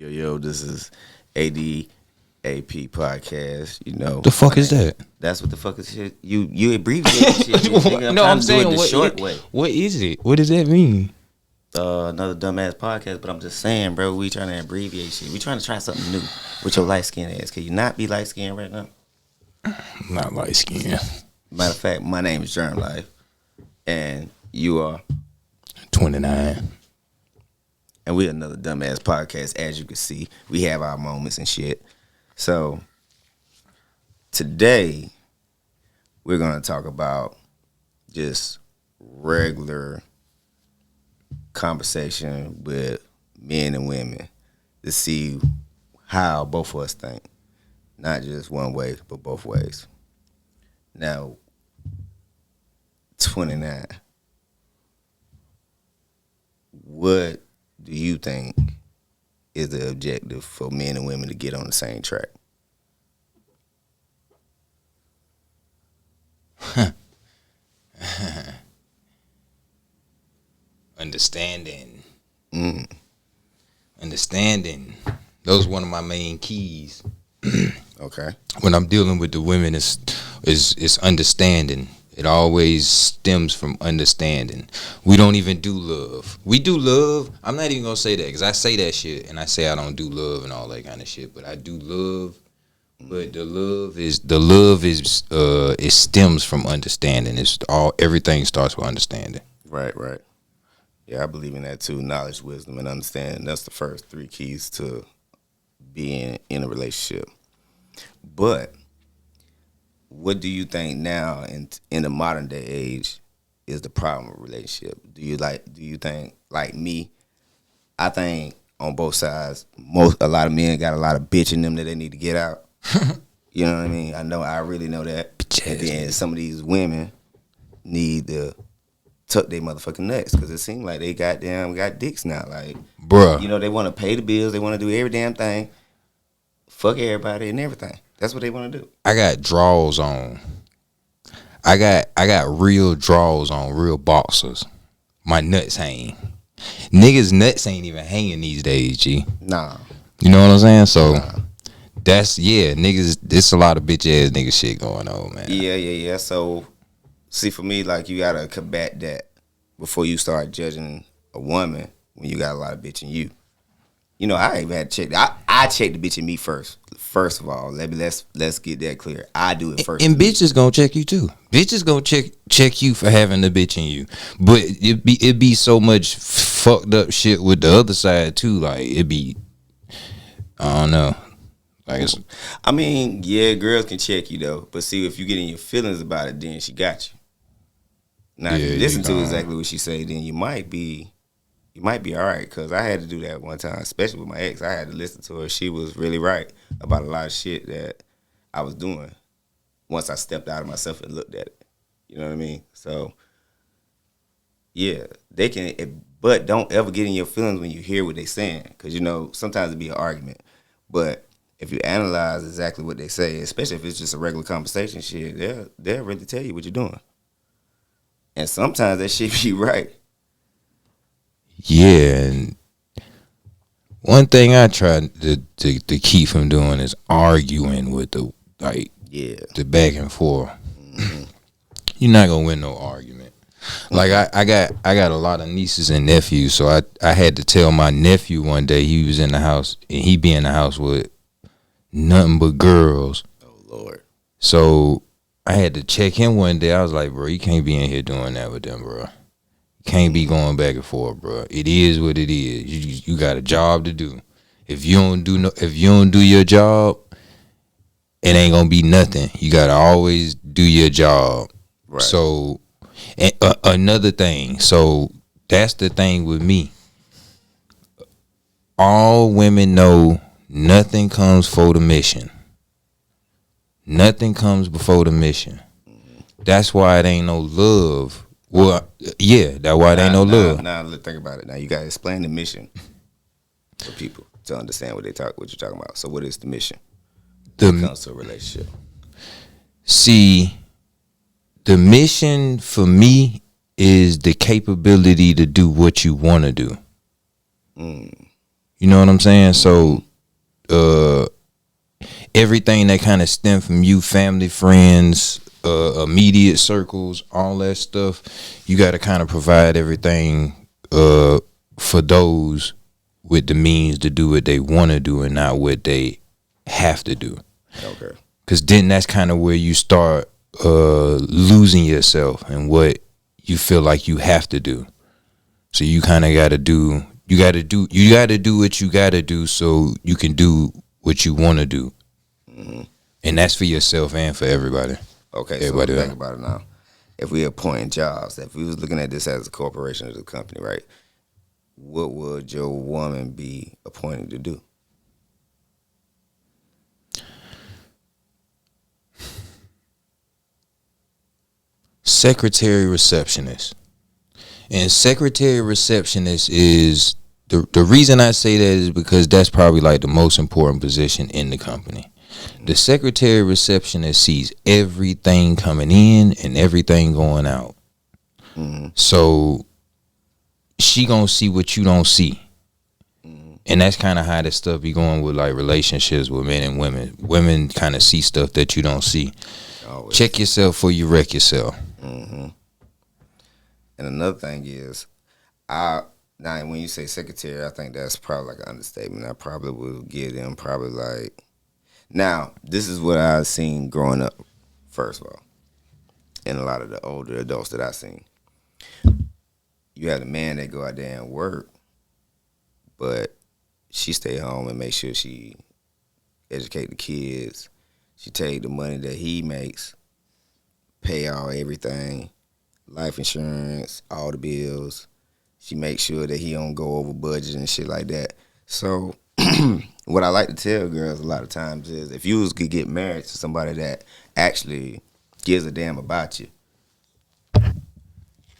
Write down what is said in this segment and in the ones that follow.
Yo, this is ADAP podcast. You know, The fuck is that? That's what the fuck is shit. You abbreviate shit. Nigga, I'm No, trying I'm to do it saying the short way. what is it? What does that mean? Another dumbass podcast, but I'm just saying, bro. We trying to abbreviate shit. We trying to try something new with your light skin ass. Can you not be light skinned right now? I'm not light skinned. Matter of fact, my name is GERMLIFE, and you are 29. And we're another dumbass podcast. As you can see, we have our moments and shit. So today we're gonna talk about just regular conversation with men and women to see how both of us think, not just one way, but both ways. Now, 29. What do you think is the objective for men and women to get on the same track? Understanding. Understanding. Those are one of my main keys. Okay. When I'm dealing with the women, is understanding. It always stems from understanding. We don't even do love. We do love. I'm not even gonna say that because I say that shit and I say I don't do love and all that kind of shit. But I do love. But the love is it stems from understanding. Everything starts with understanding. Right. Yeah, I believe in that too. Knowledge, wisdom, and understanding. That's the first three keys to being in a relationship. But what do you think now in the modern day age is the problem with relationship? Do you think like me? I think on both sides, a lot of men got a lot of bitch in them that they need to get out. You know what I mean? I really know that. And then some of these women need to tuck their motherfucking nuts because it seems like they got dicks now. Like, bruh, you know, they want to pay the bills, they want to do every damn thing, fuck everybody and everything. That's what they want to do. I got draws on. I got real draws on, real boxers. My nuts hang. Niggas' nuts ain't even hanging these days, G. Nah. You know what I'm saying? So that's niggas. There's a lot of bitch ass nigga shit going on, man. Yeah. So see, for me, like you gotta combat that before you start judging a woman when you got a lot of bitch in you. You know, I even had to check. I check the bitch in me first. First of all, let's get that clear. I do it first. And bitches gonna check you too. Bitches gonna check you for having the bitch in you. But it be so much fucked up shit with the other side too. Like it be, I don't know. Like I mean, yeah, girls can check you though. But see, if you get in your feelings about it, then she got you. Now, if you listen to exactly what she say, then you might be all right, because I had to do that one time, especially with my ex. I had to listen to her. She was really right about a lot of shit that I was doing once I stepped out of myself and looked at it. You know what I mean? So, yeah, they can, but don't ever get in your feelings when you hear what they saying, because, you know, sometimes it be an argument. But if you analyze exactly what they say, especially if it's just a regular conversation shit, they'll really tell you what you're doing. And sometimes that shit be right. Yeah, and one thing I try to keep from doing is arguing with the back and forth. Mm-hmm. You're not gonna win no argument. Like I got a lot of nieces and nephews, so I had to tell my nephew one day he was in the house and he be in the house with nothing but girls. Oh Lord. So I had to check him one day. I was like, bro, you can't be in here doing that with them, bro. Can't be going back and forth, bro. It is what it is. You got a job to do. If you don't do your job, it ain't gonna be nothing. You gotta always do your job. Right. So, and another thing. So that's the thing with me. All women know nothing comes before the mission. Nothing comes before the mission. That's why it ain't no love. Well, yeah, that's why it ain't no love. Now, think about it. Now, you got to explain the mission for people to understand what you're talking about. So, what is the mission when it comes to a relationship? See, the mission for me is the capability to do what you want to do. You know what I'm saying? So, everything that kind of stem from you, family, friends, immediate circles, all that stuff, you got to kind of provide everything for those with the means to do what they want to do and not what they have to do. Okay. Because then that's kind of where you start losing yourself and what you feel like you have to do. So you kind of got to do, you got to do what you got to do so you can do what you want to do. Mm-hmm. And that's for yourself and for everybody. Okay, everybody so think about it now. If we appointing jobs, if we was looking at this as a corporation or a company, right, what would your woman be appointed to do? Secretary receptionist. And secretary receptionist is the reason I say that is because that's probably like the most important position in the company. The secretary receptionist sees everything coming in and everything going out. Mm-hmm. So she gonna see what you don't see. Mm-hmm. And that's kind of how this stuff be going with like relationships with men and women. Women kind of see stuff that you don't see. Always. Check yourself before you wreck yourself. Mm-hmm. And another thing is, now when you say secretary, I think that's probably like an understatement. I probably will give them probably like, now this is what I've seen growing up, first of all, and a lot of the older adults that I've seen. You have the man that go out there and work, but she stay home and make sure she educate the kids. She take the money that he makes, pay all everything, life insurance, all the bills. She makes sure that he don't go over budget and shit like that. So what I like to tell girls a lot of times is if you could get married to somebody that actually gives a damn about you,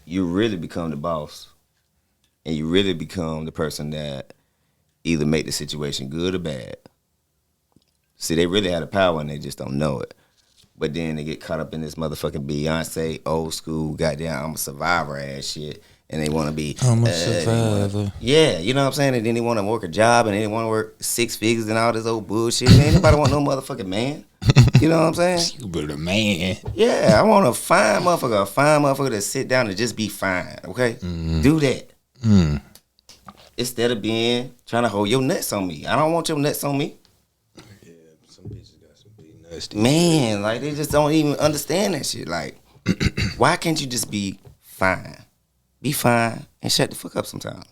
you really become the boss. And you really become the person that either make the situation good or bad. See, they really have the power and they just don't know it. But then they get caught up in this motherfucking Beyonce, old school, goddamn, I'm a survivor ass shit. And they want to be... I'm a survivor. Yeah, you know what I'm saying? And then they want to work a job and they want to work 6 figures and all this old bullshit. Ain't nobody want no motherfucking man. You know what I'm saying? You but a man. Yeah, I want a fine motherfucker to sit down and just be fine, okay? Mm. Do that. Mm. Instead of trying to hold your nuts on me. I don't want your nuts on me. Yeah, some bitches got some big nuts. Man, like they just don't even understand that shit. Like, why can't you just be fine? Be fine and shut the fuck up sometimes.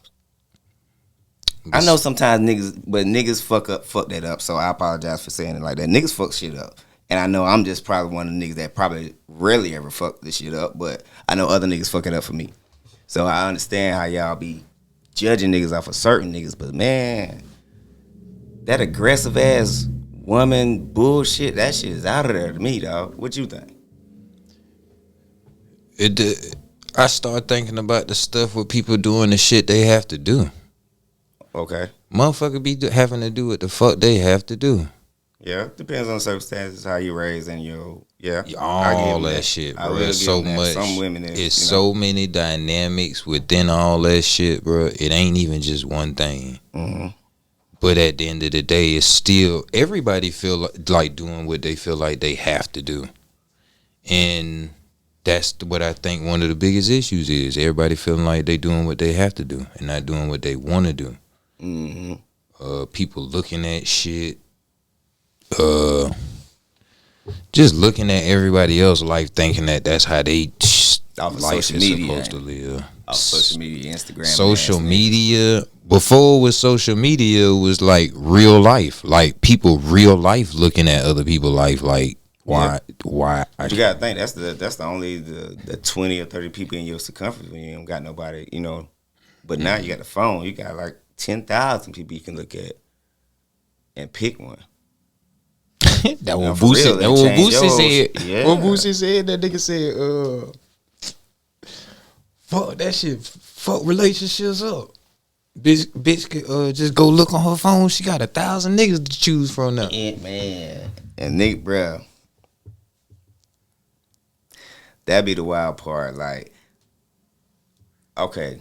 I know sometimes niggas fuck that up, so I apologize for saying it like that. Niggas fuck shit up. And I know I'm just probably one of the niggas that probably rarely ever fuck this shit up, but I know other niggas fuck it up for me. So I understand how y'all be judging niggas off of certain niggas, but man, that aggressive ass woman bullshit, that shit is out of there to me, dog. What you think? I start thinking about the stuff with people doing the shit they have to do. Okay. Motherfucker be having to do what the fuck they have to do. Yeah, depends on the circumstances, how you raised and all that shit, bro. It's so much. Some women, it's so many dynamics within all that shit, bro. It ain't even just one thing. Mm-hmm. But at the end of the day, it's still everybody feel like doing what they feel like they have to do, and that's what I think one of the biggest issues is. Everybody feeling like they doing what they have to do and not doing what they want to do. Mm-hmm. People looking at shit. Just looking at everybody else's life, thinking that that's how they life is supposed to live. Off social media, Instagram. Social media. Before it was social media, it was like real life. Like people real life looking at other people's life. Like why? But you gotta think that's the only the 20 or 30 people in your circumference when you don't got nobody, you know. But now you got the phone. You got like 10,000 people you can look at and pick one. That what Boosie said. Yeah. What Boosie said, that nigga said, fuck that shit. Fuck relationships up. Bitch could just go look on her phone. She got 1,000 niggas to choose from now. Yeah, man. And Nick, bro, that'd be the wild part. Like, okay,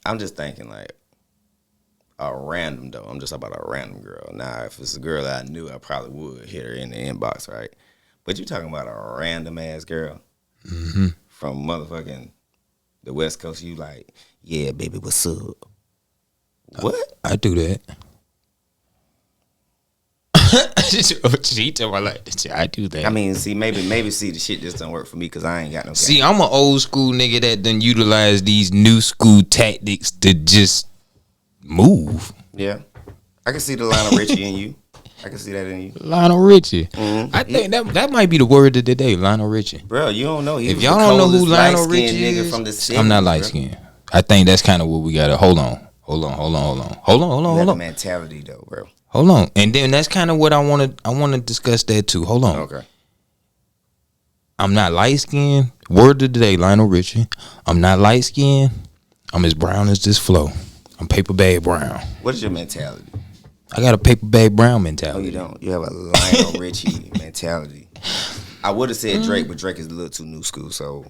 I'm just thinking, like, a random though. I'm just talking about a random girl. Now, if it's a girl that I knew, I probably would hit her in the inbox, right? But you talking about a random ass girl from motherfucking the West Coast. You like, yeah, baby, what's up? What? I do that. She tell me like, I do that. I mean, see, maybe see the shit just don't work for me because I ain't got no. See, I'm an old school nigga that done utilize these new school tactics to just move. Yeah, I can see the Lionel Richie in you. I can see that in you. Lionel Richie. I think that might be the word of the day, Lionel Richie. Bro, you don't know. If y'all don't know who Lionel Richie is, from the 70s, I'm not light skinned. I think that's kind of what we gotta. Hold on. Mentality though, bro. Hold on, and then that's kind of what I want to discuss that too. Hold on. Okay. I'm not light skinned. Word of the day, Lionel Richie. I'm not light skinned. I'm as brown as this flow. I'm paper bag brown. What is your mentality? I got a paper bag brown mentality. No, you don't. You have a Lionel Richie mentality. I would have said Drake, but Drake is a little too new school. So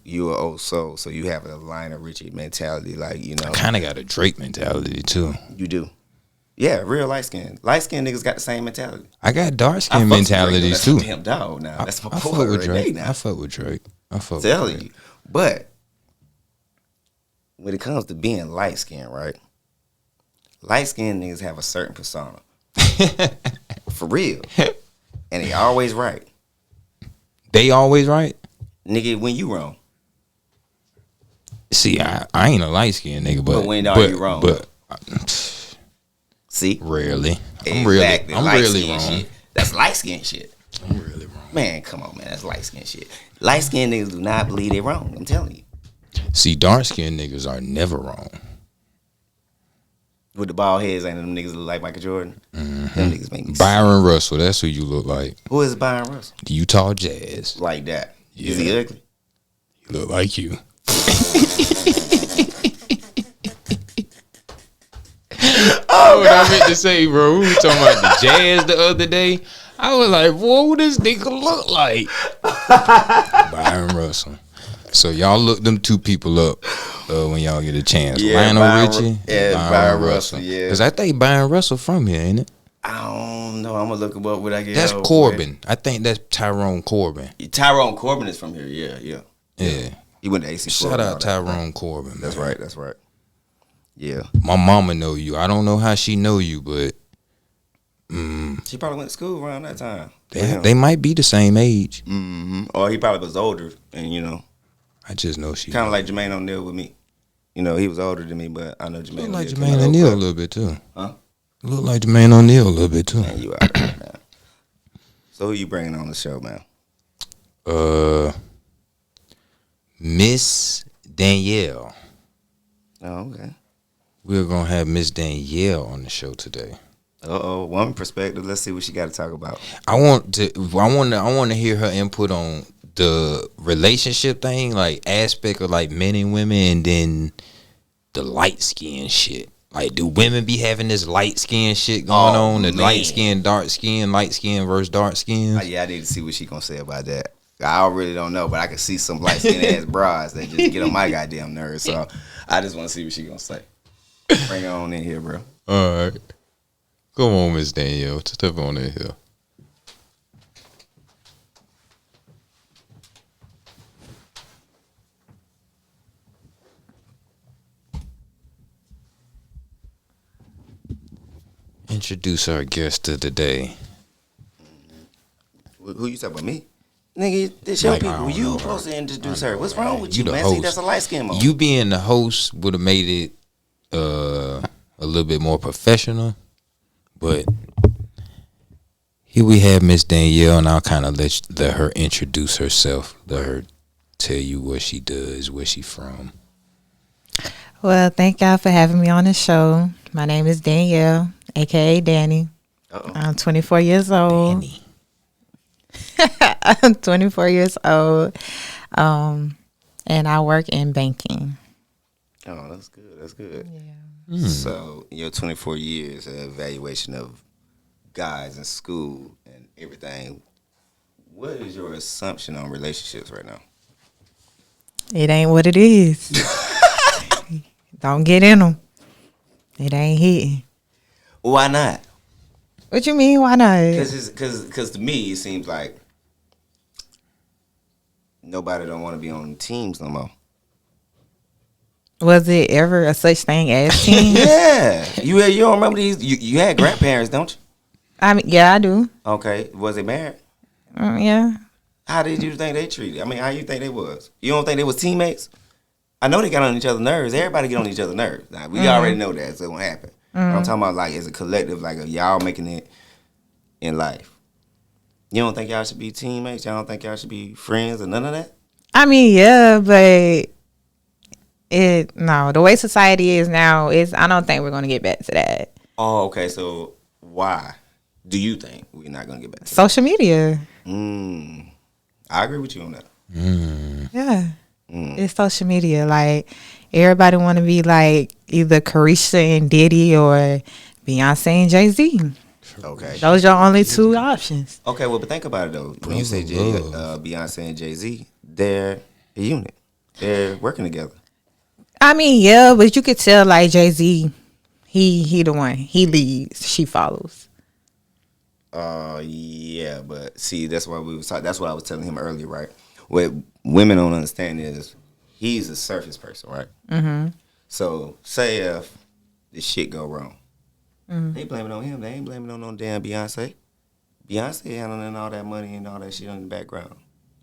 you are old soul. So you have a Lionel Richie mentality, like you know. I kind of got a Drake mentality too. You do. Yeah, real light skin. Light skin niggas got the same mentality. I got dark skin mentalities too. Damn dog now. That's my boy. I fuck with Drake. I fuck with Drake. Telling you. But when it comes to being light skin, right? Light skinned niggas have a certain persona. For real. And they always right. They always right? Nigga, when you wrong. See, I ain't a light skinned nigga, but when are you wrong? But see? Rarely. Exactly. I'm really wrong. Shit. That's light skin shit. I'm really wrong. Man, come on, man. That's light skin shit. Light skinned niggas do not believe they wrong. I'm telling you. See, dark skinned niggas are never wrong. With the bald heads, ain't them niggas look like Michael Jordan? Them niggas make me Byron Russell, that's who you look like. Who is Byron Russell? The Utah Jazz. Like that. Yeah. Is he ugly? He look like you. Oh, what I meant to say, bro. We were talking about the Jazz the other day. I was like, whoa, this nigga look like Byron Russell. So y'all look them two people up when y'all get a chance. Yeah, Lionel Richie, Byron Russell. Yeah, because I think Byron Russell from here, ain't it? I don't know. I'm gonna look him up when I get. That's Corbin. I think that's Tyrone Corbin. Tyrone Corbin is from here. Yeah. He went to AC. Shout out Tyrone Corbin. That's right. That's right. Yeah. My mama know you. I don't know how she know you, but she probably went to school around that time. They might be the same age. Or he probably was older, and you know. I just know she kind of like Jermaine O'Neal with me. You know, he was older than me, but I know Jermaine. Look like Jermaine O'Neal a little bit too. Huh? Look like Jermaine O'Neal a little bit too. Man, you out there, man. So who you bringing on the show, man? Miss Danielle. Oh, okay. We're gonna have Miss Danielle on the show today. Woman perspective. Let's see what she got to talk about. I want to hear her input on the relationship thing, like aspect of like men and women, and then the light skin shit. Like, do women be having this light skin shit going on? The light skin, dark skin, light skin versus dark skin. Yeah, I need to see what she gonna say about that. I really don't know, but I can see some light skin ass bras that just get on my goddamn nerves. So I just want to see what she gonna say. Bring her on in here, bro. All right, come on, Miss Danielle, step on in here. Introduce our guest of the day. Who you talking about, me? Nigga, this your people. You supposed to introduce her. What's wrong with you, man? Host. See, that's a light skin moment. You being the host would have made it a little bit more professional, but here we have Miss Danielle, and I'll kind of let her introduce herself. Let her tell you what she does, where she from. Well, thank y'all for having me on the show. My name is Danielle, a.k.a. Danny. I'm 24 years old. Danny. I'm 24 years old, and I work in banking. Oh, that's good. That's good. Yeah. So, in your 24 years, evaluation of guys in school and everything, what is your assumption on relationships right now? It ain't what it is. Don't get in them. It ain't hitting. Why not? What you mean? Why not? Because to me, it seems like nobody don't want to be on teams no more. Was it ever a such thing as teams? Yeah. You don't remember these? You had grandparents, don't you? I mean, yeah, I do. Okay. Was they married? Yeah. How did you think they treated? I mean, how you think they was? You don't think they was teammates? I know they got on each other's nerves. Everybody get on each other's nerves. Now, we already know that, so it won't happen. I'm talking about like as a collective, like y'all making it in life. You don't think y'all should be teammates? Y'all don't think y'all should be friends or none of that? I mean, yeah, but the way society is now is I don't think we're gonna get back to that. Oh, okay. So why do you think we're not gonna get back to social media? I agree with you on that. Yeah. It's social media. Like everybody want to be like either Carisha and Diddy or Beyonce and Jay-Z. Okay. Those are your only two options. Okay, well, but think about it though. When you say Beyonce and Jay-Z, they're a unit. They're working together. I mean, yeah, but you could tell like Jay-Z, he the one. He leads, she follows. Yeah, but see, that's why we was talking. That's what I was telling him earlier, right? What women don't understand is he's a surface person, right? Mm-hmm. So say if this shit go wrong, they blame it on him. They ain't blaming it on no damn Beyonce. Beyonce handling all that money and all that shit in the background.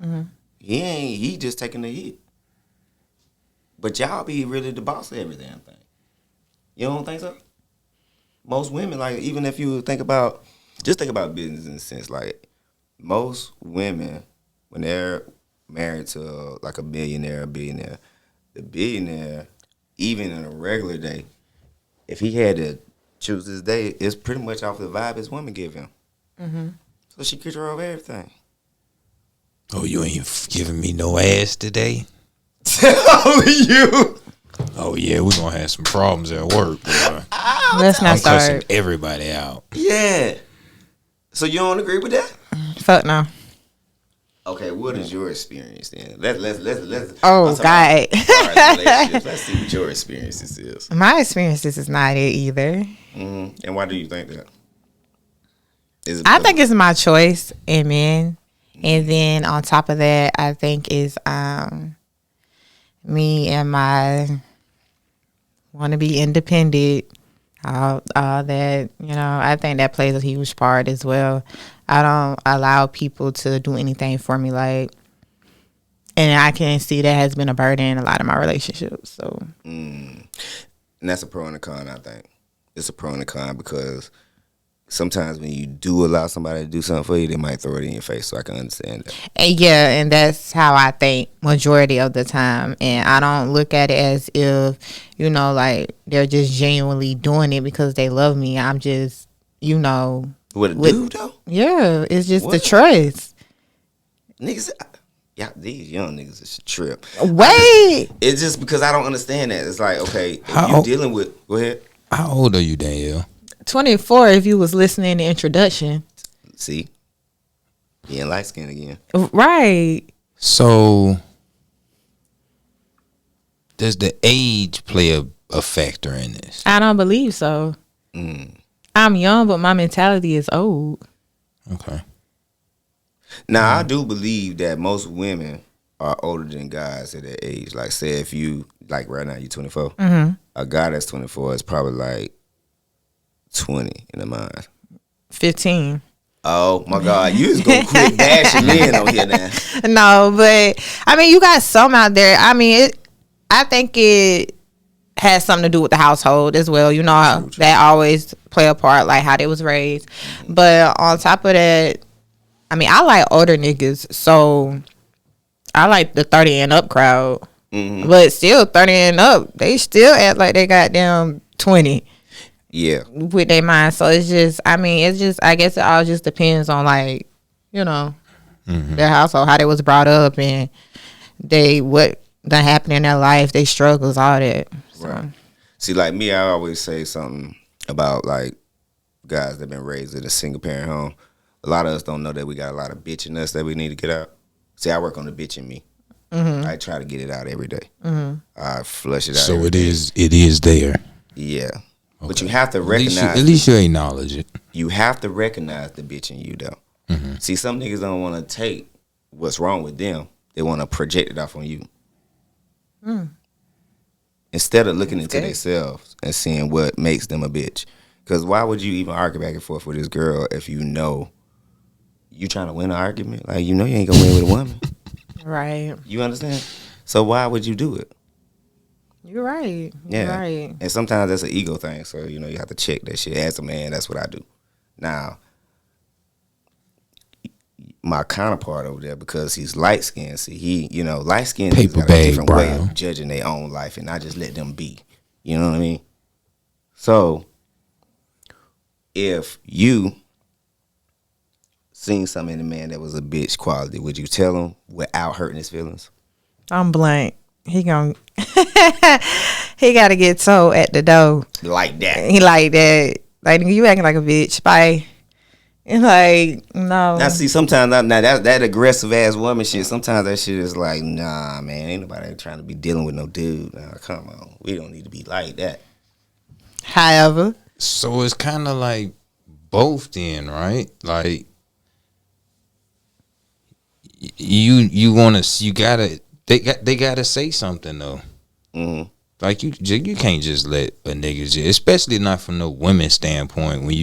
Mm-hmm. He just taking the hit. But y'all be really the boss of every damn thing. You don't think so? Most women, like, even if you think about business in a sense, like, most women, when they're married to, like, a millionaire or billionaire, the billionaire, even in a regular day, if he had to choose his day, it's pretty much off the vibe his woman give him. Mm-hmm. So she control everything. Oh, you ain't giving me no ass today? You. Oh yeah, we're gonna have some problems at work. Let's not start. Cussing everybody out. Yeah. So you don't agree with that? Fuck no. Okay, what is your experience then? Let's. Oh God. Let's see what your experiences is. My experiences is not it either. Mm-hmm. And why do you think that? I think it's my choice in men, and then on top of that, I think is me and my want to be independent. All that, you know, I think that plays a huge part as well. I don't allow people to do anything for me, like, and I can see that has been a burden in a lot of my relationships. So, and that's a pro and a con. I think it's a pro and a con because sometimes when you do allow somebody to do something for you, they might throw it in your face. So I can understand that. And yeah, and that's how I think majority of the time. And I don't look at it as if, you know, like they're just genuinely doing it because they love me. I'm just, you know. What a dude though? Yeah, it's just the trust. Niggas, yeah, these young niggas is a trip. Wait. It's just because I don't understand that. It's like, okay, if you're dealing with, go ahead. How old are you, Danielle? 24 if you was listening to the introduction. See? Being light skinned again. Right. So does the age play a factor in this? I don't believe so. I'm young, but my mentality is old. Okay. Now, I do believe that most women are older than guys at that age. Like, say if you, like right now, you're 24. Mm-hmm. A guy that's 24 is probably like 20 in the mind. 15. Oh my God, you just gonna quit bashing men on here now. No, but I mean, you got some out there. I mean, I think it has something to do with the household as well. You know, true. That always play a part, like how they was raised. Mm-hmm. But on top of that, I mean, I like older niggas, so I like the 30 and up crowd. Mm-hmm. But still, 30 and up, they still act like they got damn 20. Yeah. With their mind. So it's just, I mean, it's just, I guess it all just depends on, like, you know, their household, how they was brought up, and what done happened in their life, they struggles, all that. So. Right. See, like me, I always say something about, like, guys that been raised in a single parent home. A lot of us don't know that we got a lot of bitch in us that we need to get out. See, I work on the bitch in me. I try to get it out every day. I flush it out. So it is there. Yeah. Okay. But you have to recognize. At least you acknowledge it. You have to recognize the bitch in you, though. Mm-hmm. See, some niggas don't want to take what's wrong with them. They want to project it off on you. Instead of looking into themselves and seeing what makes them a bitch. Because why would you even argue back and forth with this girl if you know you trying to win an argument? Like, you know you ain't going to win with a woman. Right. You understand? So why would you do it? You're right. You're right. And sometimes that's an ego thing. So, you know, you have to check that shit. As a man, that's what I do. Now, my counterpart over there, because he's light skinned, see, he, you know, light skinned has got a different way of judging their own life, and I just let them be. You know what I mean? So, if you seen something in a man that was a bitch quality, would you tell him without hurting his feelings? I'm blank. He got to get told at the door. Like that. He like that. Like, you acting like a bitch. Bye. And like, no. Now, see, sometimes, now that aggressive ass woman shit, sometimes that shit is like, nah, man, ain't nobody trying to be dealing with no dude. Now, come on. We don't need to be like that. However. So it's kind of like both then, right? Like, they gotta say something though. Mm-hmm. Like you can't just let a nigga, especially not from no women's standpoint, when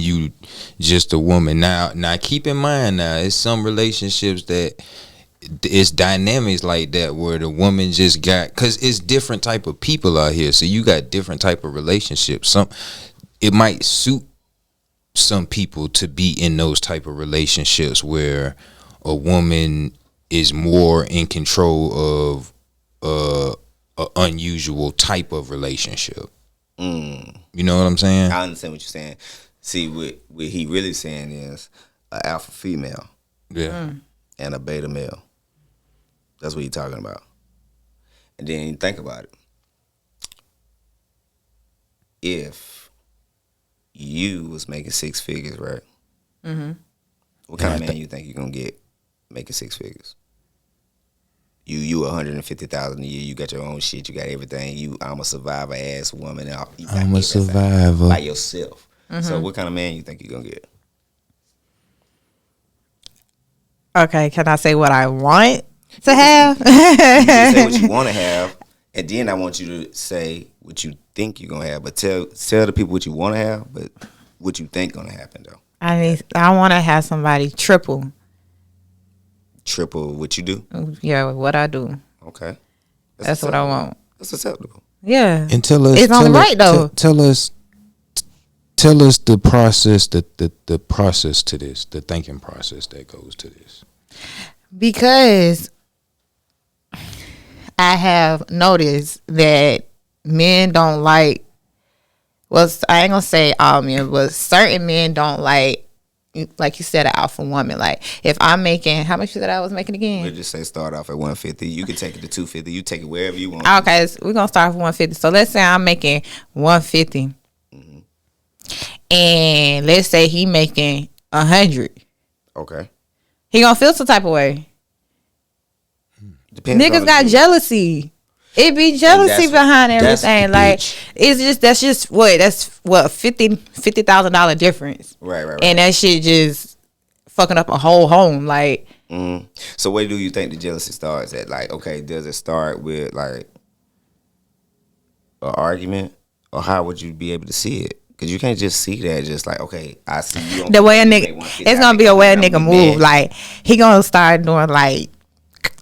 you just a woman. Now keep in mind, now it's some relationships that it's dynamics like that where the woman just got, because it's different type of people out here, so you got different type of relationships. It might suit some people to be in those type of relationships where a woman is more in control of a unusual type of relationship. You know what I'm saying? I understand what you're saying. See, what he really saying is an alpha female, and a beta male. That's what he's talking about. And then think about it. If you was making 6 figures, right? Mm-hmm. What kind of man you think you're gonna get making 6 figures? You 150,000 a year. You got your own shit. You got everything. I'm a survivor ass woman. I'm a survivor by yourself. Mm-hmm. So what kind of man you think you're gonna get? Okay, can I say what I want to have? You can say what you want to have, and then I want you to say what you think you're gonna have. But tell the people what you want to have, but what you think gonna happen though. I want to have somebody triple what you do. Yeah, what I do. Okay, that's what I want. That's acceptable. Yeah, and tell us it's only right though. Tell us the process, the process to this, the thinking process that goes to this. Because I have noticed that men don't like, well, I ain't gonna say all men, but certain men don't like you said, an alpha woman. Like, if I'm making, how much that I was making again? We'll just say start off at 150. You can take it to 250. You take it wherever you want. Okay, so we're gonna start with 150. So let's say I'm making 150. Mm-hmm. And let's say he making 100. Okay. He gonna feel some type of way. Depends. Niggas got jealousy. It be jealousy behind everything. Like, that's what $50,000 difference. Right. And that shit just fucking up a whole home. Like, so where do you think the jealousy starts at? Like, okay, does it start with like an argument, or how would you be able to see it? Because you can't just see that just like, okay, I see you. The way a nigga, it's gonna be a way a nigga move. Like, he gonna start doing like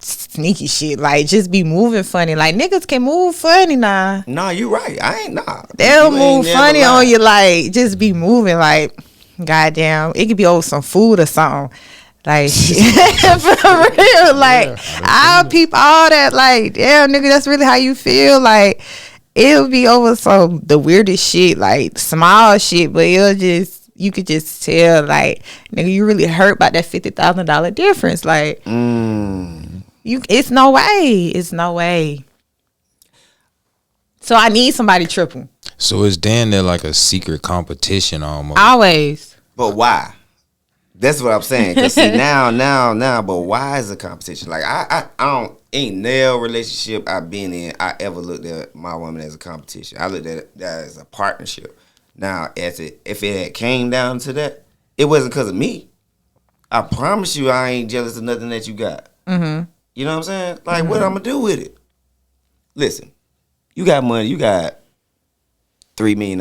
sneaky shit, like just be moving funny. Like, niggas can move funny now. Nah, you right. I ain't They'll move funny on you, like just be moving like, goddamn. It could be over some food or something. Like, for real. Like, I'll peep all that. Like, damn, nigga, that's really how you feel. Like, it'll be over the weirdest shit, like small shit, but you could just tell, like, nigga, you really hurt about that $50,000 difference. Like, it's no way. So I need somebody triple. So it's damn near like a secret competition almost. Always. But why? That's what I'm saying. Cause see now, but why is a competition? Like I don't ain't no relationship I've been in I ever looked at my woman as a competition. I looked at that as a partnership. Now, if it had came down to that, it wasn't because of me. I promise you, I ain't jealous of nothing that you got. Mm-hmm. You know what I'm saying? Like, what I'm gonna do with it? Listen, you got money. You got $3 million.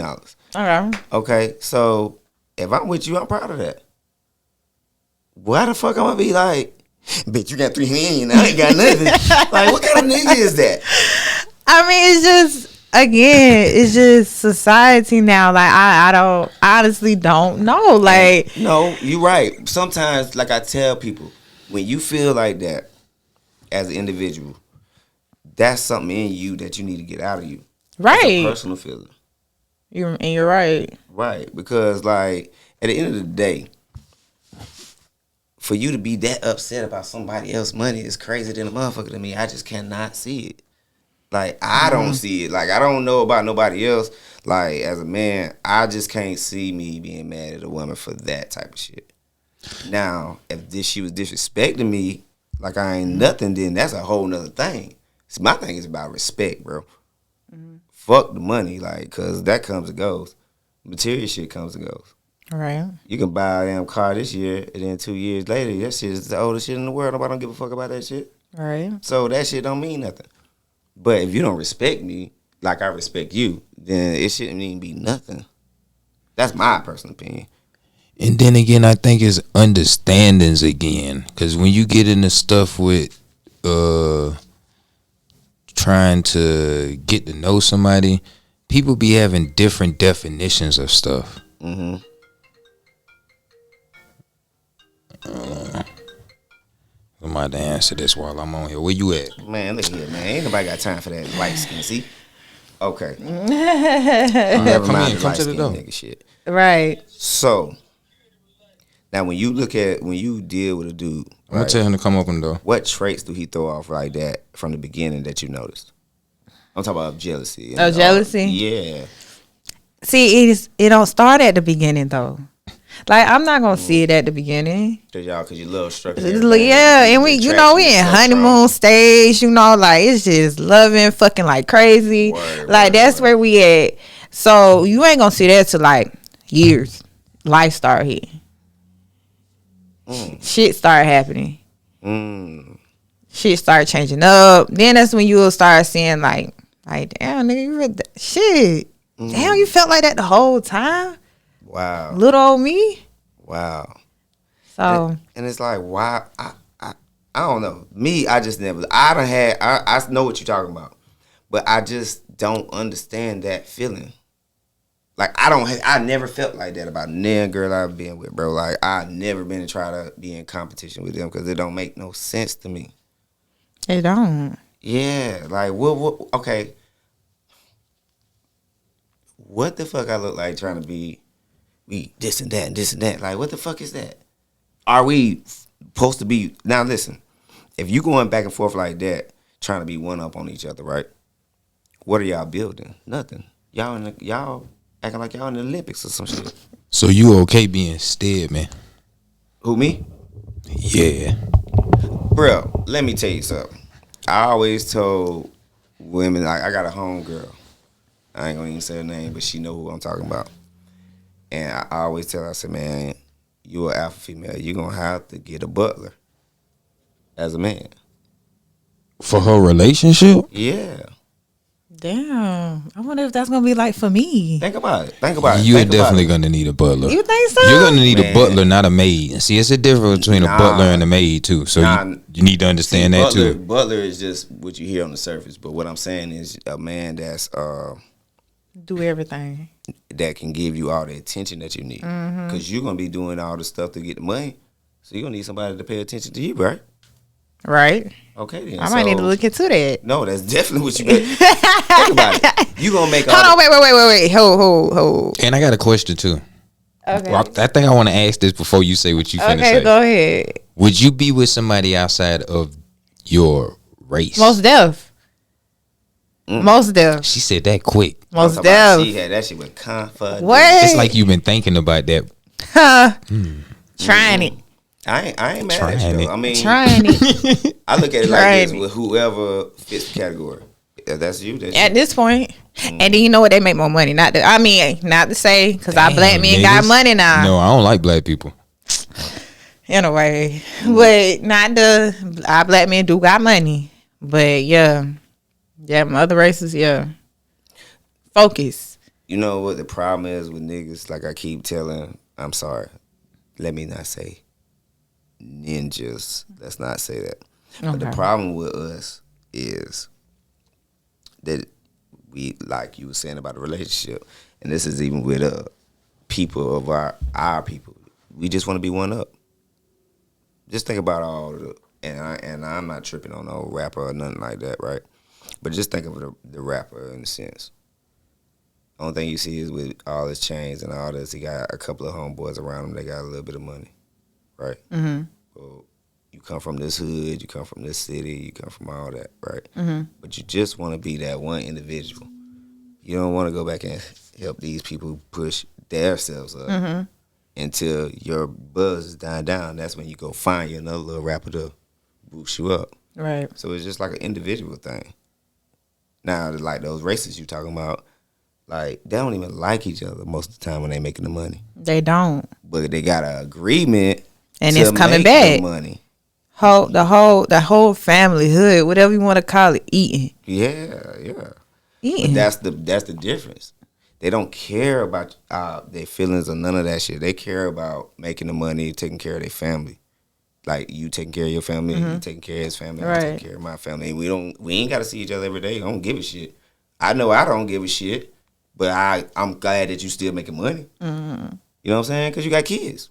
Okay. Okay, so if I'm with you, I'm proud of that. Why the fuck I'm gonna be like, bitch, you got $3 million, I ain't got nothing. Like, what kind of nigga is that? I mean, it's just, again, it's just society now. Like, I honestly don't know. Like, no, you right. Sometimes, like I tell people, when you feel like that as an individual, that's something in you that you need to get out of you. Right. It's a personal feeling. You're right. Right, because like at the end of the day, for you to be that upset about somebody else's money is crazy than a motherfucker to me. I just cannot see it. Like, I don't see it. Like, I don't know about nobody else. Like, as a man, I just can't see me being mad at a woman for that type of shit. Now, if she was disrespecting me like I ain't nothing, then that's a whole nother thing. See, my thing is about respect, bro. Fuck the money, like, because that comes and goes. Material shit comes and goes. Right. You can buy a damn car this year, and then 2 years later, that shit is the oldest shit in the world. Nobody don't give a fuck about that shit. Right. So that shit don't mean nothing. But if you don't respect me like I respect you, then it shouldn't even be nothing. That's my personal opinion. And then again, I think it's understandings again. Because when you get into stuff with trying to get to know somebody, people be having different definitions of stuff. Mm-hmm. I'm about to answer this while I'm on here. Where you at? Man, look here, man. Ain't nobody got time for that light skin, see? Okay. Never mind. Come to the door. Nigga shit. Right. So, now when you deal with a dude, I'm going to tell him to come open the door. What traits do he throw off like that from the beginning that you noticed? I'm talking about jealousy. Oh, jealousy? Yeah. See, it don't start at the beginning, though. Like, I'm not gonna see it at the beginning. Cause you love structure. Yeah, and we in honeymoon stage, like it's just loving fucking like crazy. That's where we at. So you ain't gonna see that till like years. Life start hitting. Shit start happening. Shit start changing up. Then that's when you'll start seeing like damn nigga, you read that shit. Damn, you felt like that the whole time. Wow. Little old me. Wow. So and it's like, why? I don't know. Me, I just never. I know what you're talking about, but I just don't understand that feeling. Like I never felt like that about any girl I've been with, bro. Like I've never been to try to be in competition with them because it don't make no sense to me. It don't. Yeah. Like what? Okay. What the fuck I look like trying to be this and that and this and that? Like, what the fuck is that? Are we supposed to be... Now, listen. If you going back and forth like that, trying to be one up on each other, right? What are y'all building? Nothing. Y'all acting like y'all in the Olympics or some shit. So you okay being stead, man? Who, me? Yeah. Bro, let me tell you something. I always told women... Like, I got a homegirl. I ain't gonna even say her name, but she know who I'm talking about. And I always tell her, I said, man, you an alpha female. You're going to have to get a butler as a man. For her relationship? Yeah. Damn. I wonder if that's going to be like for me. Think about it. You're definitely going to need a butler. You think so? You're going to need a butler, not a maid. And see, it's a difference between a butler and a maid, too. So you need to understand that, too. Butler is just what you hear on the surface. But what I'm saying is a man that's... do everything. That can give you all the attention that you need. Because you're going to be doing all the stuff to get the money. So you're going to need somebody to pay attention to you, right? Right. Okay, then. I might need to look into that. No, that's definitely what you better. Think about it. You going to make Hold on, wait. Hold. And I got a question, too. Okay. Well, I think I want to ask this before you say what you finna say. Okay, go ahead. Would you be with somebody outside of your race? Most deaf. Most deaf. She said that quick. Most deaf. She had that shit with confidence. What? It's like you've been thinking about that. Trying it. I ain't mad at you though. I mean, trying it. I look at it like this: with whoever fits the category. If that's you. At this point, and then you know what? They make more money. Not to say because our black men got money now. No, I don't like black people. In a way, but our black men do got money. But yeah, other races, focus. You know what the problem is with niggas? Like I keep telling, I'm sorry, let me not say ninjas. Let's not say that. Okay. But the problem with us is that we, like you were saying about the relationship, and this is even with people of our people. We just want to be one up. Just think about all the, and I'm not tripping on no rapper or nothing like that, right? But just think of the rapper in a sense. The only thing you see is with all his chains and all this, he got a couple of homeboys around him. They got a little bit of money, right? Mm-hmm. Well, you come from this hood, you come from this city, you come from all that, right? Mm-hmm. But you just want to be that one individual. You don't want to go back and help these people push themselves up. Mm-hmm. Until your buzz is dying down, that's when you go find you another little rapper to boost you up. Right. So it's just like an individual thing. Now, like those races you talking about, like they don't even like each other most of the time when they making the money. They don't. But they got an agreement, and it's coming back. Money. The whole family hood, whatever you want to call it, eating. Yeah. Eating. But that's the difference. They don't care about their feelings or none of that shit. They care about making the money, taking care of their family. Like you taking care of your family, you taking care of his family, I taking care of my family. And we ain't got to see each other every day. I don't give a shit. I know I don't give a shit, but I'm glad that you still making money. Mm-hmm. You know what I'm saying? Because you got kids.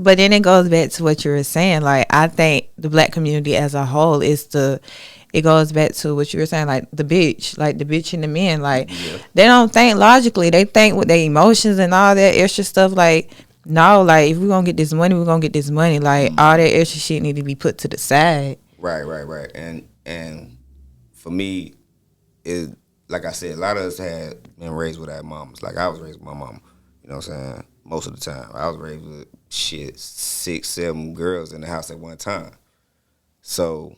But then it goes back to what you were saying. Like I think the black community as a whole it goes back to what you were saying, like the bitch and the men. Like they don't think logically. They think with their emotions and all that extra stuff. Like no, like if we're gonna get this money, we're gonna get this money. Like all that extra shit need to be put to the side. Right. And for me, it like I said, a lot of us had been raised with our mamas. Like I was raised with my mama. You know what I'm saying? Most of the time, I was raised with 6, 7 girls in the house at one time. So.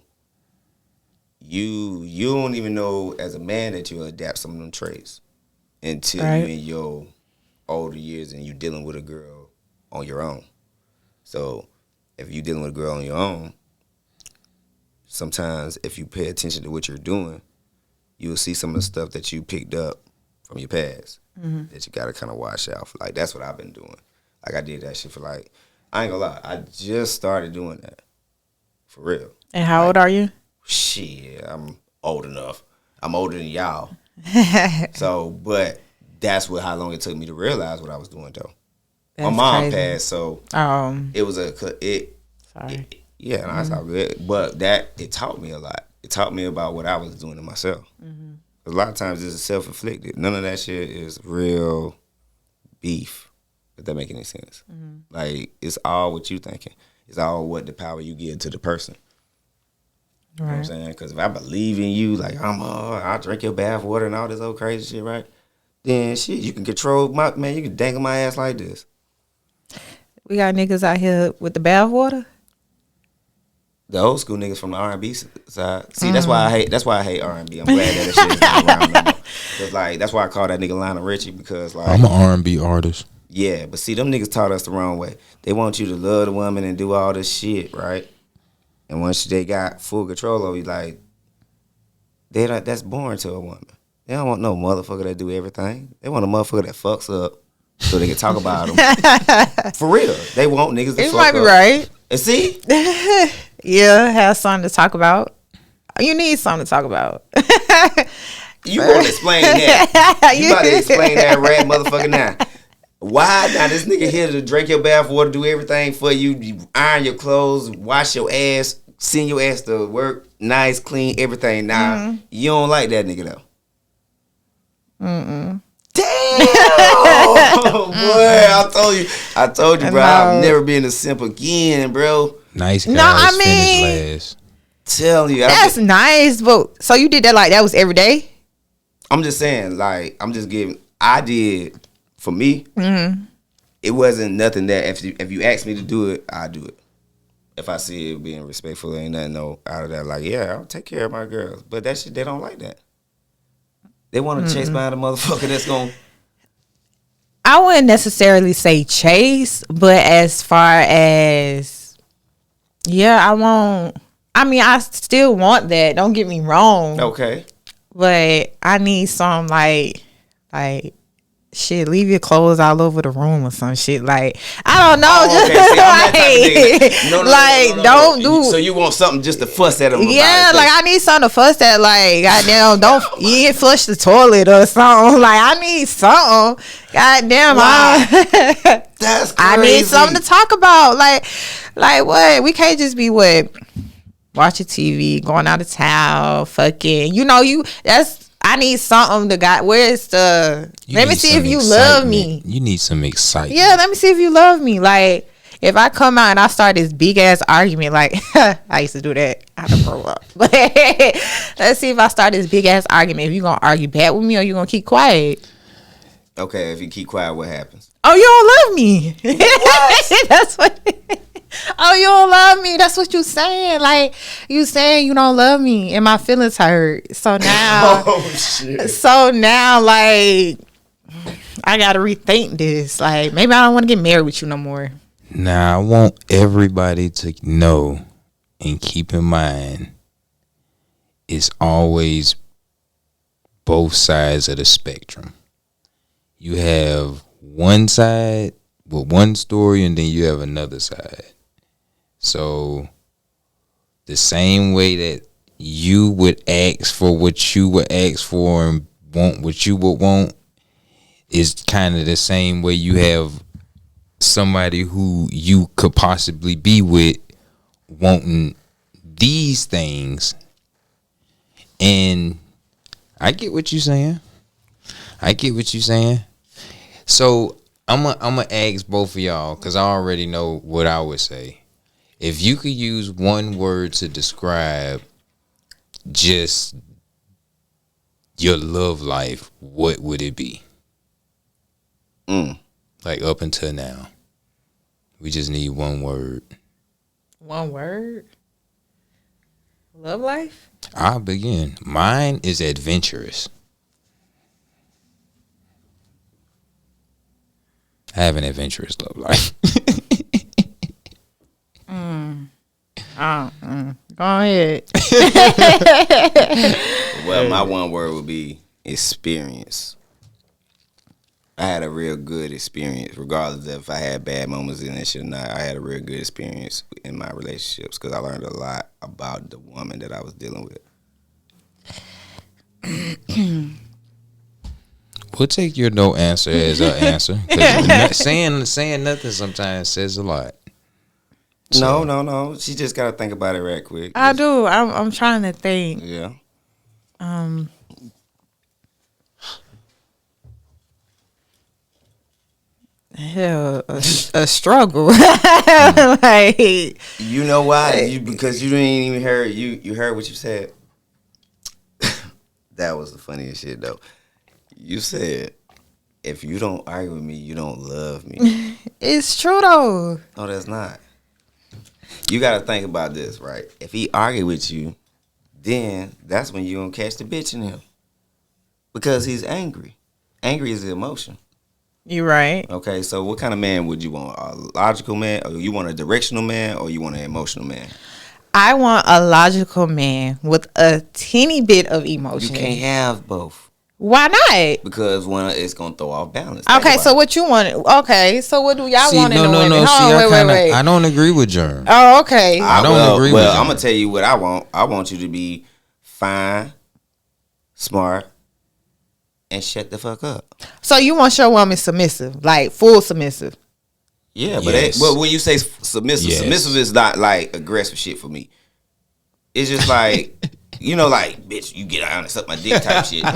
You don't even know as a man that you'll adapt some of them traits until you in your older years and you dealing with a girl on your own. So if you dealing with a girl on your own, sometimes if you pay attention to what you're doing, you will see some of the stuff that you picked up from your past that you got to kind of wash out. Like that's what I've been doing. Like I did that shit for like, I ain't gonna lie, I just started doing that for real. And how old are you? Shit, I'm old enough. I'm older than y'all. So, but that's how long it took me to realize what I was doing, though. That's my mom crazy. Passed, so it was that's all good. But it taught me a lot. It taught me about what I was doing to myself. Mm-hmm. A lot of times it's self-inflicted. None of that shit is real beef, if that make any sense. Mm-hmm. Like, it's all what you thinking. It's all what the power you give to the person. You know what I'm saying? Because if I believe in you, like I'll drink your bath water and all this old crazy shit, right? Then shit, you can control you can dangle my ass like this. We got niggas out here with the bath water. The old school niggas from the R&B side. See, that's why I hate R&B. I'm glad that shit is not around no more. Cause like that's why I call that nigga Lionel Richie because like I'm an R&B artist. Yeah, but see, them niggas taught us the wrong way. They want you to love the woman and do all this shit, right? And once they got full control of you, like, that's boring to a woman. They don't want no motherfucker that do everything. They want a motherfucker that fucks up so they can talk about them. For real. They want niggas to fuck up. You might be right. And see? Yeah, have something to talk about. You need something to talk about. You want to explain that. You about to explain that rat motherfucker now. Why? Now this nigga here to drink your bath water, do everything for you, iron your clothes, wash your ass, send your ass to work, nice, clean, everything. Now, you don't like that nigga though. Mm-mm. Damn! Boy, I told you, bro, I'll never be in a simp again, bro. Nice guys finish last. Tell you. That's nice, but so you did that like that was every day? I'm just saying, like, I did, for me, it wasn't nothing that if you ask me to do it, I'll do it. If I see it being respectful, ain't nothing no out of that. Like, yeah, I'll take care of my girls. But that shit, they don't like that. They want to chase behind a motherfucker that's going to. I wouldn't necessarily say chase, but as far as, yeah, I won't. I mean, I still want that. Don't get me wrong. Okay. But I need some, like, shit, leave your clothes all over the room or some shit. Like, I don't know. Don't do. So you want something just to fuss at them? Yeah, like I need something to fuss at. Like, goddamn, you ain't flush the toilet or something. Like, I need something. Goddamn, wow. That's crazy. I need something to talk about. Like what? We can't just be watching TV, going out of town, fucking. I need something to got. Where's the? Let me see if you love me. You need some excitement. Yeah, let me see if you love me. Like, if I come out and I start this big ass argument, like I used to do that. I had to grow up. But let's see if I start this big ass argument. If you gonna argue bad with me or you gonna keep quiet. Okay, if you keep quiet, what happens? Oh, you don't love me. What? That's what. Oh, you don't love me. That's what you saying. Like, you saying you don't love me and my feelings hurt. So now, like, I got to rethink this. Like, maybe I don't want to get married with you no more. Now, I want everybody to know and keep in mind it's always both sides of the spectrum. You have one side with one story and then you have another side. So the same way that you would ask for what you would ask for and want what you would want is kind of the same way you have somebody who you could possibly be with wanting these things. And I get what you're saying. So I'm gonna ask both of y'all because I already know what I would say. If you could use one word to describe just your love life, what would it be? Like up until now. We just need one word. One word? Love life? I'll begin. Mine is adventurous. I have an adventurous love life. Go ahead. Well, my one word would be experience. I had a real good experience, regardless of if I had bad moments in it or not. I had a real good experience in my relationships because I learned a lot about the woman that I was dealing with. We'll take your no answer as an answer. Saying nothing sometimes says a lot. So. No. She just got to think about it right quick. I do. I'm trying to think. Yeah. Hell, a struggle. Like, you know why? Because you didn't even hear. You heard what you said. That was the funniest shit though. You said, if you don't argue with me, you don't love me. It's true though. No, that's not. You got to think about this, right? If he argue with you, then that's when you going to catch the bitch in him. Because he's angry. Angry is the emotion. You right. Okay, so what kind of man would you want? A logical man? Or you want a directional man? Or you want an emotional man? I want a logical man with a teeny bit of emotion. You can't have both. Why not? Because one is going to throw off balance. Okay, so what you want? Okay, so what do y'all want in a woman? No. See, I don't agree with Germ. Oh, okay. I don't agree with Germ. Well, I'm going to tell you what I want. I want you to be fine, smart, and shut the fuck up. So you want your woman submissive, like full submissive? Yeah, but when you say submissive, submissive is not like aggressive shit for me. It's just like, you know, like, bitch, you get out and suck my dick type shit. No.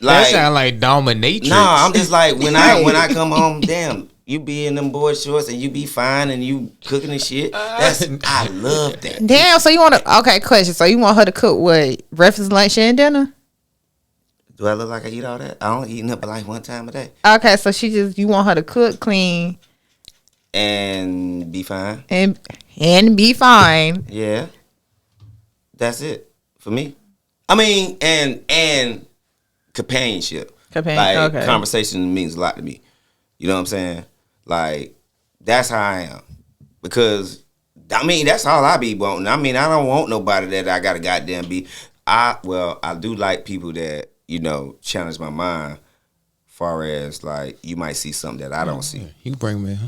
That sound like dominatrix. No, I'm just like, when I come home, damn, you be in them board shorts and you be fine and you cooking and shit. I love that. Damn, so you want to, okay, question. So you want her to cook what, breakfast, lunch, and dinner? Do I look like I eat all that? I don't eat nothing like one time a day. Okay, so you want her to cook, clean, and be fine. And be fine. Yeah. That's it for me. I mean, and companionship. Like, okay. conversation means a lot to me. You know what I'm saying? Like, that's how I am. Because, I mean, that's all I be wanting. I mean, I don't want nobody that I got to goddamn be. I do like people that, you know, challenge my mind. Far as, like, you might see something that I don't see. You bring me, huh?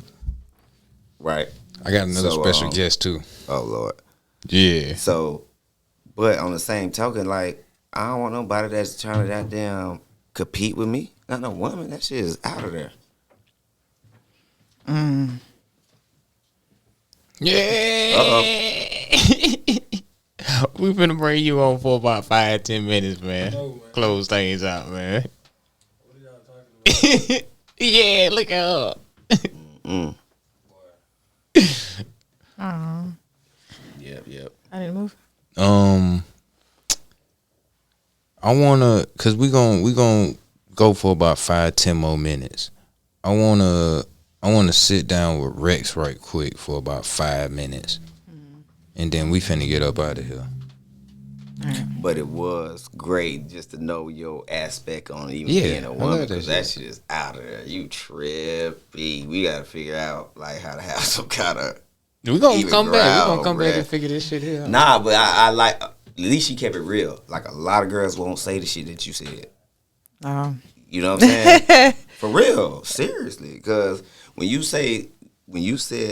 Right. I got another special guest, too. Oh, Lord. Yeah. So, but on the same token, like, I don't want nobody that's trying to goddamn compete with me. Not no woman. That shit is out of there. Yeah. We finna bring you on for about 5-10 minutes, man. No, man. Close things out, man. What are y'all talking about? Yeah, look at her. Yep. I didn't move. I wanna, cause we gon' go for about 5-10 more minutes. I wanna sit down with Rex right quick for about 5 minutes, and then we finna get up out of here. But it was great just to know your aspect on even being a woman, because that shit is out of there. You trippy. We gotta figure out like how to have some kind of. We gonna come back. We gonna come back and figure this shit out. Nah, but I like. At least she kept it real. Like, a lot of girls won't say the shit that you said. You know what I'm saying? For real, seriously. Because when you said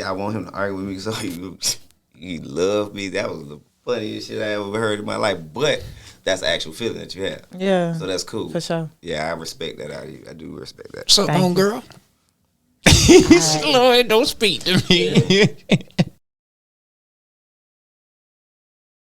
I want him to argue with me, so you love me, that was the funniest shit I ever heard in my life. But that's the actual feeling that you have. Yeah. So that's cool. For sure. Yeah, I respect that out of you. I do respect that. So, girl. Lord, don't speak to me.